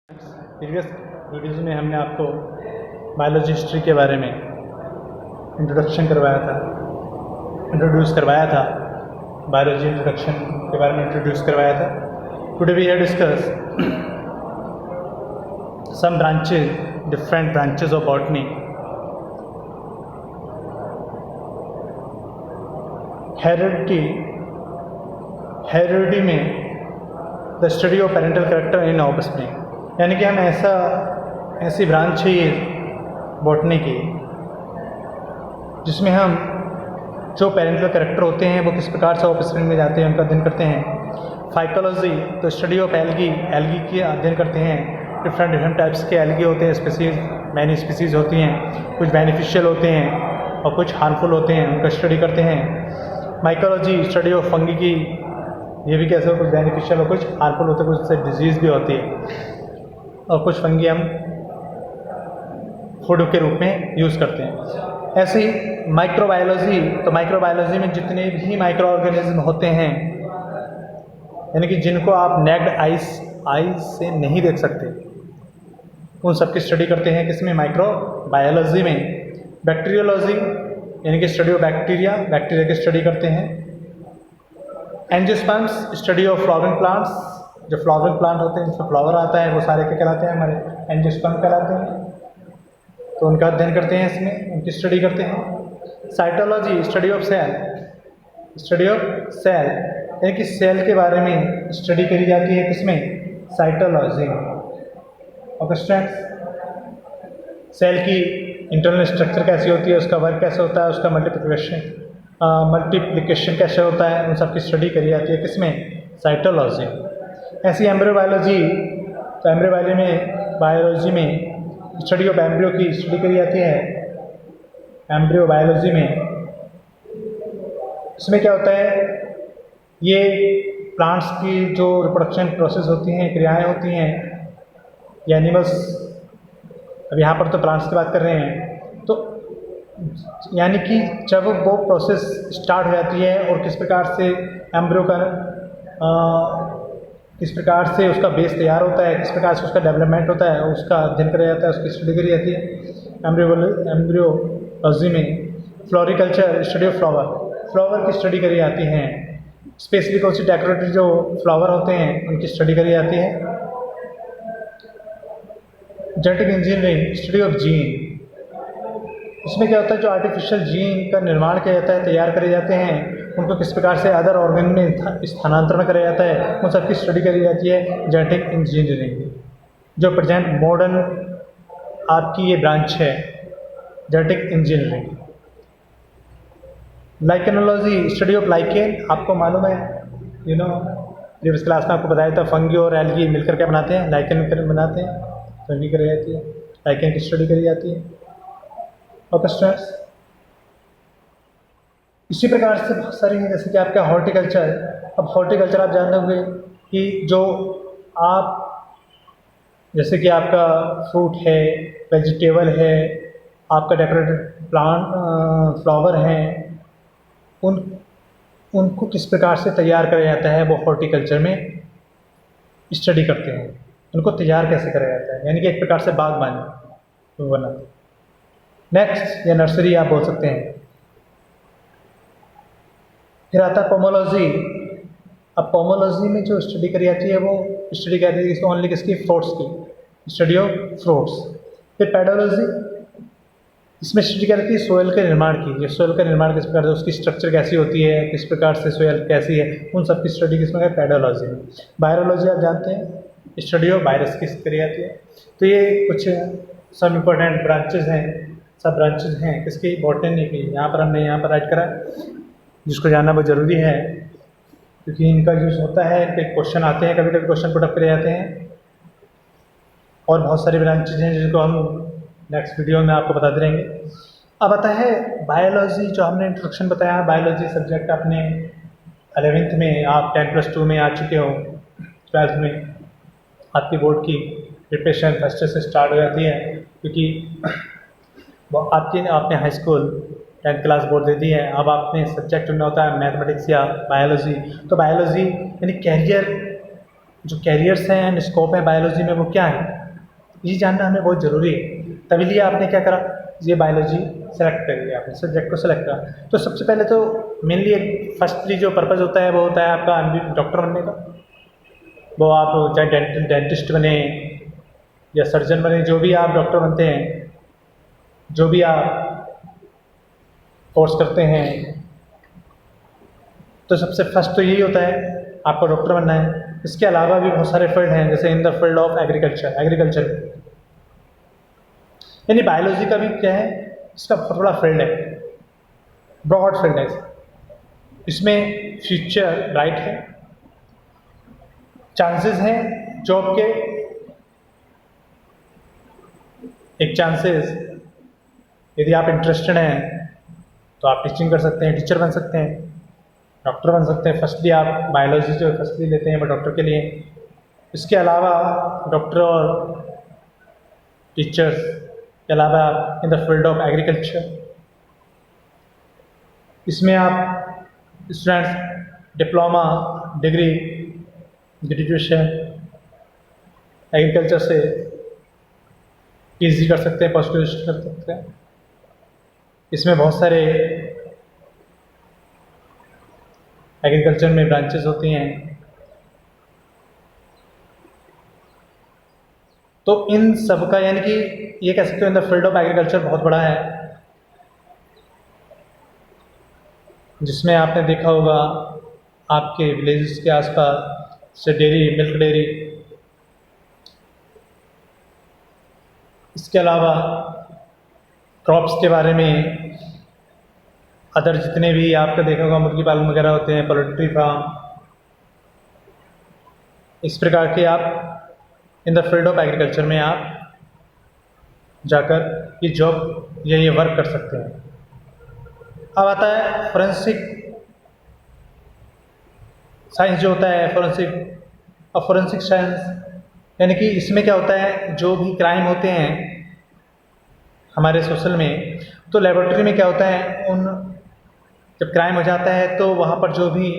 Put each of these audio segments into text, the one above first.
Previous videos में हमने आपको बायोलॉजी हिस्ट्री के बारे में इंट्रोड्यूस करवाया था बायोलॉजी इंट्रोडक्शन के बारे में इंट्रोड्यूस करवाया था। Today we have discuss some branches, different branches of botany. Heredity में the study of parental character in offspring, यानी कि हम ऐसी ब्रांच है ये बॉटनी की जिसमें हम जो पेरेंटल कैरेक्टर होते हैं वो किस प्रकार से ऑफस्प्रिंग में जाते हैं उनका अध्ययन करते हैं। फाइकोलॉजी तो स्टडी ऑफ एल्गी के अध्ययन करते हैं। डिफरेंट टाइप्स के एल्गी होते हैं, स्पीसीज, मैनी स्पीसीज होती हैं, कुछ बेनिफिशियल होते हैं और कुछ हार्मफुल होते हैं, उनका स्टडी करते हैं। माइकोलॉजी स्टडी ऑफ फंगी की, ये भी कैसे कुछ बेनिफिशियल और कुछ हार्मफुल होते हैं, कुछ से डिजीज़ भी होती है और कुछ फंगी हम फूड के रूप में यूज़ करते हैं। ऐसे ही माइक्रोबायोलॉजी, तो माइक्रोबायोलॉजी में जितने भी माइक्रो ऑर्गेनिज्म होते हैं, यानी कि जिनको आप नेक्ड आइज से नहीं देख सकते, उन सब की स्टडी करते हैं किसमें, माइक्रोबायोलॉजी में। बैक्टीरियोलॉजी यानी कि स्टडी ऑफ बैक्टीरिया की स्टडी करते हैं। Angiosperms study of flowering plants, जो फ्लावरिंग प्लांट होते हैं जिसमें फ्लावर आता है वो सारे क्या कहलाते हैं, हमारे एंजियोस्पर्म कहलाते हैं, तो उनका अध्ययन करते हैं, इसमें उनकी स्टडी करते हैं। साइटोलॉजी स्टडी ऑफ सेल यानी कि सेल के बारे में स्टडी करी जाती है किसमें, साइटोलॉजी। और सेल की इंटरनल स्ट्रक्चर कैसी होती है, उसका वर्क कैसे होता है, उसका मल्टीप्लिकेशन कैसे होता है, उन सब की स्टडी करी जाती है किसमें, साइटोलॉजी। ऐसी एम्ब्रियोबायोलॉजी, तो एम्ब्रियोबायोलॉजी में स्टडी ऑफ एम्ब्रियो की स्टडी करी जाती है। एम्ब्रियोबायोलॉजी में इसमें क्या होता है, ये प्लांट्स की जो रिप्रोडक्शन प्रोसेस होती हैं, क्रियाएं होती हैं, या एनिमल्स, अब यहाँ पर तो प्लांट्स की बात कर रहे हैं, तो यानी कि जब वो प्रोसेस स्टार्ट हो जाती है और किस प्रकार से एम्ब्रियो का किस प्रकार से उसका बेस तैयार होता है, किस प्रकार से उसका डेवलपमेंट होता है, उसका अध्ययन किया जाता है, उसकी स्टडी करी जाती है। एम्ब्रियोलॉजी में फ्लोरिकल्चर स्टडी ऑफ फ्लावर की स्टडी करी जाती है। स्पेशली कौन सी डेकोरेटिव जो फ्लावर होते हैं उनकी स्टडी करी जाती है। Genetic engineering study of gene, इसमें क्या होता है, जो आर्टिफिशियल जीन का निर्माण किया जाता है, तैयार करे जाते हैं, उनको किस प्रकार से अदर ऑर्गन में स्थानांतरण कराया जाता है, उन सबकी स्टडी करी जाती है जेनेटिक इंजीनियरिंग, जो प्रेजेंट मॉडर्न आपकी ये ब्रांच है genetic engineering. Lichenology study of lichen, आपको मालूम है, प्रीवियस क्लास में आपको बताया था फंगी और एल्गी मिलकर क्या बनाते हैं, लाइकेन बनाते हैं, स्टडी करी जाती है, लाइकेन की स्टडी करी जाती है। और इसी प्रकार से बहुत सारी हैं, जैसे कि आपका हॉर्टिकल्चर। अब हॉर्टिकल्चर आप जान लोगे कि जो आप, जैसे कि आपका फ्रूट है, वेजिटेबल है, आपका डेकोरेटिव प्लांट फ्लावर हैं, उनको किस प्रकार से तैयार करा जाता है, वो हॉर्टिकल्चर में स्टडी करते हैं, उनको तैयार कैसे करा जाता है, यानी कि एक प्रकार से बागबानी बनाते हैं। नेक्स्ट, या नर्सरी आप बोल सकते हैं। फिर आता है पोमोलॉजी। अब पोमोलॉजी में जो स्टडी करी जाती है वो स्टडी करती है ओनली किसकी, फ्रूट्स की, स्टडी ऑफ फ्रूट्स। फिर पेडोलॉजी, इसमें स्टडी करती है सोयल के निर्माण की, ये सोयल का निर्माण किस प्रकार से, उसकी स्ट्रक्चर कैसी होती है, किस प्रकार से सोयल कैसी है, उन सब की स्टडी किसमें है, पेडोलॉजी में। वायरोलॉजी आप जानते हैं, स्टडी ऑफ वायरस की करी जाती है। तो ये कुछ सब इम्पोर्टेंट ब्रांचेज हैं किसकी, बॉटनी की। यहाँ पर हमने राइट करा, जिसको जानना बहुत ज़रूरी है, क्योंकि इनका यूज़ होता है, इनके क्वेश्चन आते हैं, कभी कभी क्वेश्चन पुट अप करे जाते हैं। और बहुत सारी ब्रांचेज हैं जिनको हम नेक्स्ट वीडियो में आपको बताते रहेंगे। अब आता है बायोलॉजी, जो हमने इंट्रोडक्शन बताया। बायोलॉजी सब्जेक्ट अपने 11th में, आप 10+2 में आ चुके हो, 12th में आपकी बोर्ड की प्रिपरेशन फर्स्ट से स्टार्ट हो जाती है, क्योंकि आपने high school 10th class board दे दी है। अब आपने सब्जेक्ट चुनना होता है मैथमेटिक्स या बायोलॉजी। तो बायोलॉजी यानी कैरियर जो कैरियर्स हैं एंड स्कोप है बायोलॉजी में वो क्या है, ये जानना हमें बहुत ज़रूरी है। तभी लिए आपने क्या करा, ये बायोलॉजी सेलेक्ट कर लिया, आपने सब्जेक्ट को सेलेक्ट करा। तो सबसे पहले तो मेनली फर्स्टली जो पर्पज़ होता है वो होता है आपका डॉक्टर बनने का। वो आप चाहे डेंटिस्ट बने या सर्जन बने, जो भी आप डॉक्टर बनते हैं, जो भी आप कोर्स करते हैं, तो सबसे फर्स्ट तो यही होता है आपको डॉक्टर बनना है। इसके अलावा भी बहुत सारे फील्ड हैं, जैसे इन द फील्ड ऑफ एग्रीकल्चर यानी बायोलॉजी का भी क्या है, इसका बहुत बड़ा फील्ड है, ब्रॉड फील्ड है। इसमें फ्यूचर ब्राइट है, चांसेस हैं जॉब के, एक चांसेस यदि आप इंटरेस्टेड हैं तो आप टीचिंग कर सकते हैं, टीचर बन सकते हैं, डॉक्टर बन सकते हैं। फर्स्टली आप बायोलॉजी जो फर्स्टली लेते हैं वो डॉक्टर के लिए। इसके अलावा डॉक्टर और टीचर्स के अलावा इन द फील्ड ऑफ एग्रीकल्चर, इसमें आप students diploma, degree, graduation agriculture से पीएचडी कर सकते हैं, पोस्ट ग्रेजुएशन कर सकते हैं। इसमें बहुत सारे एग्रीकल्चर में ब्रांचेस होती हैं। तो इन सब का यानी कि ये कह सकते हो इन द फील्ड ऑफ एग्रीकल्चर बहुत बड़ा है, जिसमें आपने देखा होगा आपके विलेजेस के आसपास से डेयरी, मिल्क डेयरी, इसके अलावा क्रॉप्स के बारे में अदर जितने भी आपका देखा होगा मुर्गी पालन वगैरह होते हैं, पोल्ट्री फार्म, इस प्रकार के आप इन द फील्ड ऑफ एग्रीकल्चर में आप जाकर ये जॉब या ये वर्क कर सकते हैं। अब आता है फोरेंसिक साइंस जो होता है, फोरेंसिक साइंस यानी कि इसमें क्या होता है, जो भी क्राइम होते हैं हमारे सोशल में, तो लेबोरेटरी में क्या होता है, उन जब क्राइम हो जाता है तो वहाँ पर जो भी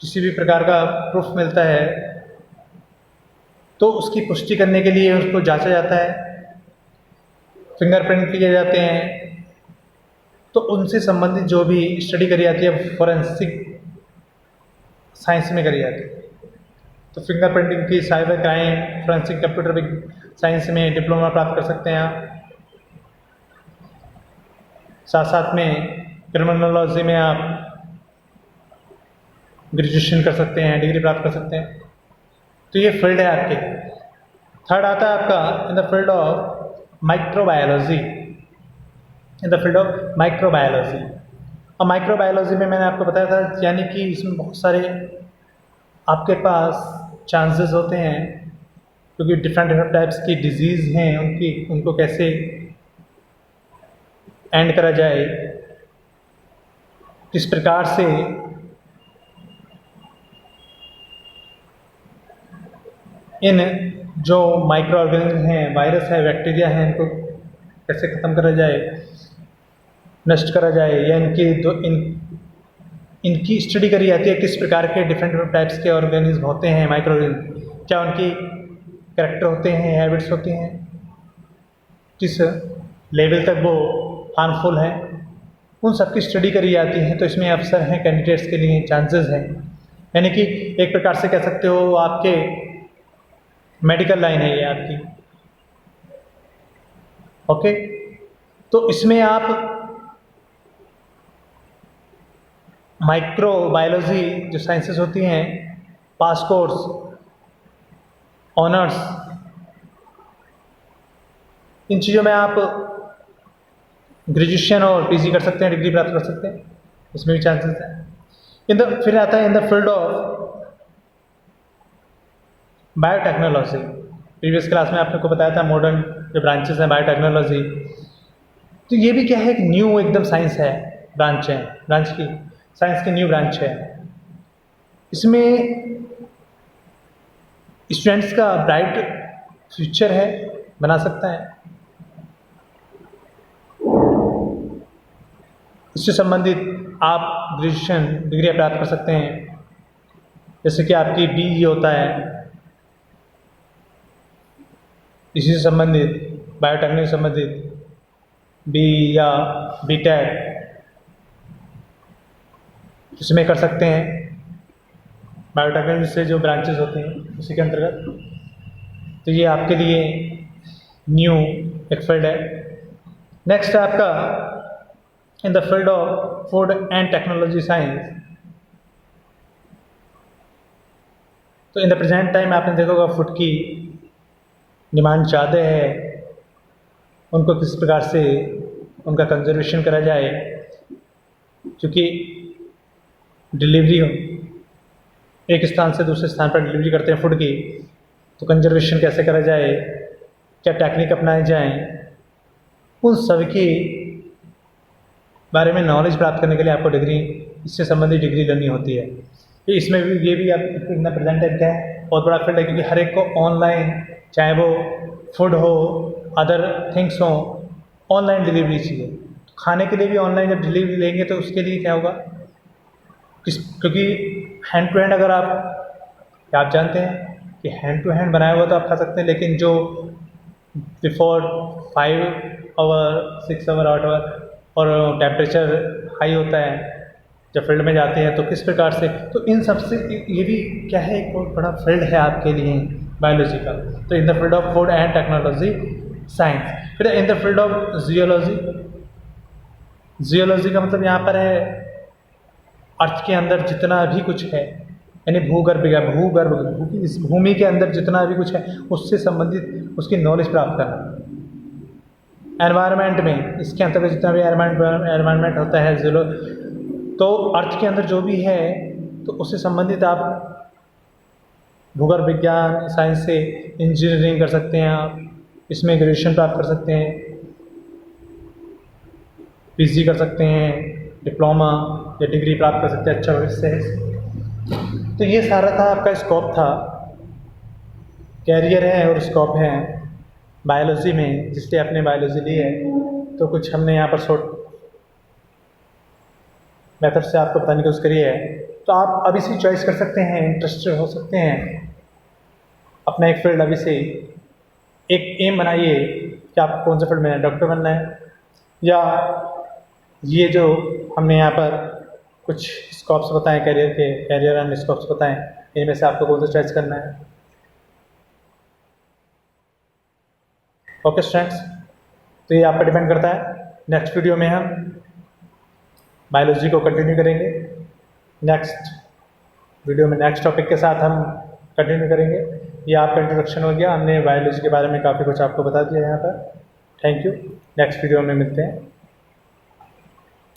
किसी भी प्रकार का प्रूफ मिलता है तो उसकी पुष्टि करने के लिए उसको जांचा जाता है, फिंगरप्रिंट लिए जाते हैं। तो उनसे संबंधित जो भी स्टडी करी जाती है फोरेंसिक साइंस में करी जाती है। तो फिंगरप्रिंटिंग की, cyber crime, forensic computer science में डिप्लोमा प्राप्त कर सकते हैं आप। साथ साथ में क्रिमिनोलॉजी में आप ग्रेजुएशन कर सकते हैं, डिग्री प्राप्त कर सकते हैं। तो ये फील्ड है आपके। थर्ड आता है आपका इन the field of microbiology, in the field of microbiology. और माइक्रोबायोलॉजी में मैंने आपको बताया था, यानी कि इसमें बहुत सारे आपके पास चांसेस होते हैं, क्योंकि डिफरेंट टाइप्स की डिजीज़ हैं, उनको कैसे एंड करा जाए, किस प्रकार से इन जो माइक्रो ऑर्गेनिज्म हैं, वायरस है, बैक्टीरिया हैं, इनको कैसे ख़त्म करा जाए, नष्ट करा जाए, या इनकी स्टडी करी जाती है, किस प्रकार के डिफरेंट टाइप्स के ऑर्गेनिज्म होते हैं, माइक्रो ऑर्गेनिज्म, क्या उनकी कैरेक्टर होते हैं, हैबिट्स होती हैं, किस लेवल तक वो हार्मफुल है, उन सब की स्टडी करी जाती है। तो इसमें अवसर हैं कैंडिडेट्स के लिए, चांसेस हैं, यानी कि एक प्रकार से कह सकते हो आपके मेडिकल लाइन है ये आपकी। ओके, तो इसमें आप माइक्रोबायोलॉजी जो साइंसेस होती हैं, पास कोर्स, ऑनर्स, इन चीज़ों में आप ग्रेजुएशन और पीजी कर सकते हैं, डिग्री प्राप्त कर सकते हैं, इसमें भी चांसेस हैं। फिर आता है इन the field of biotechnology. Previous class में आपको बताया था मॉडर्न जो ब्रांचेस हैं बायोटेक्नोलॉजी, तो ये भी क्या है, एक न्यू एकदम साइंस है, ब्रांच की साइंस की न्यू ब्रांच है। इसमें स्टूडेंट्स का ब्राइट फ्यूचर है, बना सकता है। इससे संबंधित आप ग्रेजुएशन डिग्री प्राप्त कर सकते हैं, जैसे कि आपकी BE होता है, इसी से संबंधित बायोटेक्नोलॉजी से संबंधित बी या बीटेक इसमें कर सकते हैं। बायोटेक्नोलॉजी से जो ब्रांचेस होती हैं उसी के अंतर्गत। तो ये आपके लिए न्यू एक फील्ड है। नेक्स्ट है आपका इन the field of food and technology science. तो इन द प्रेजेंट टाइम आपने देखा होगा फूड की डिमांड ज़्यादा है, उनको किस प्रकार से उनका कंजर्वेशन करा जाए, क्योंकि डिलीवरी एक स्थान से दूसरे स्थान पर डिलीवरी करते हैं फूड की, तो कंजर्वेशन कैसे करा जाए, क्या टेक्निक अपनाए जाएं, उन सब के बारे में नॉलेज प्राप्त करने के लिए आपको डिग्री, इससे संबंधित डिग्री लेनी होती है। तो इसमें भी ये भी आप इन द प्रेजेंट टाइम क्या है, बहुत बड़ा फील्ड है, क्योंकि हर एक को ऑनलाइन, चाहे वो फूड हो, अदर थिंग्स हो, ऑनलाइन डिलीवरी चाहिए। तो खाने के लिए भी ऑनलाइन जब डिलीवरी लेंगे तो उसके लिए क्या होगा, क्योंकि हैंड टू हैंड अगर आप जानते हैं कि हैंड टू हैंड बनाया हुआ तो आप खा सकते हैं, लेकिन जो बिफोर 5 आवर 6 आवर 8 आवर और टेम्परेचर हाई होता है जब फील्ड में जाते हैं, तो किस प्रकार से, तो इन सब से ये भी क्या है, एक बहुत बड़ा फील्ड है आपके लिए बायोलॉजी का। तो in the field of food and technology science. फिर in the field of geology. Geology का मतलब यहाँ पर है अर्थ के अंदर जितना भी कुछ है, यानी भूगर्भ या भूगर्भ इस भूमि के अंदर जितना भी कुछ है उससे संबंधित उसकी नॉलेज प्राप्त करना। एनवायरनमेंट में, इसके अंतर्गत जितना भी एनवायरनमेंट होता है तो अर्थ के अंदर जो भी है तो उससे संबंधित आप भूगर्भ विज्ञान साइंस से इंजीनियरिंग कर सकते हैं, आप इसमें ग्रेजुएशन प्राप्त कर सकते हैं, पीजी कर सकते हैं, डिप्लोमा या डिग्री प्राप्त कर सकते हैं अच्छा भविष्य है। तो ये सारा था आपका स्कोप था, कैरियर है और स्कोप है बायोलॉजी में, जिसलिए आपने बायोलॉजी ली है। तो कुछ हमने यहाँ पर शॉर्ट मेथड से आपको बताने की कोशिश करी है। तो आप अभी से चॉइस कर सकते हैं, इंटरेस्टेड हो सकते हैं, अपना एक फील्ड अभी से एक एम बनाइए कि आप कौन सा फील्ड में, डॉक्टर बनना है या ये जो हमने यहाँ पर कुछ स्कोप्स बताएं कैरियर एंड स्कोप्स बताएं, इनमें से आपको कौन सा चॉइस करना है। ओके स्टूडेंट्स, तो ये आप पर डिपेंड करता है। नेक्स्ट वीडियो में हम बायोलॉजी को कंटिन्यू करेंगे। नेक्स्ट वीडियो में नेक्स्ट टॉपिक के साथ हम कंटिन्यू करेंगे। ये आपका इंट्रोडक्शन हो गया, हमने बायोलॉजी के बारे में काफ़ी कुछ आपको बता दिया यहाँ पर। थैंक यू, नेक्स्ट वीडियो में मिलते हैं।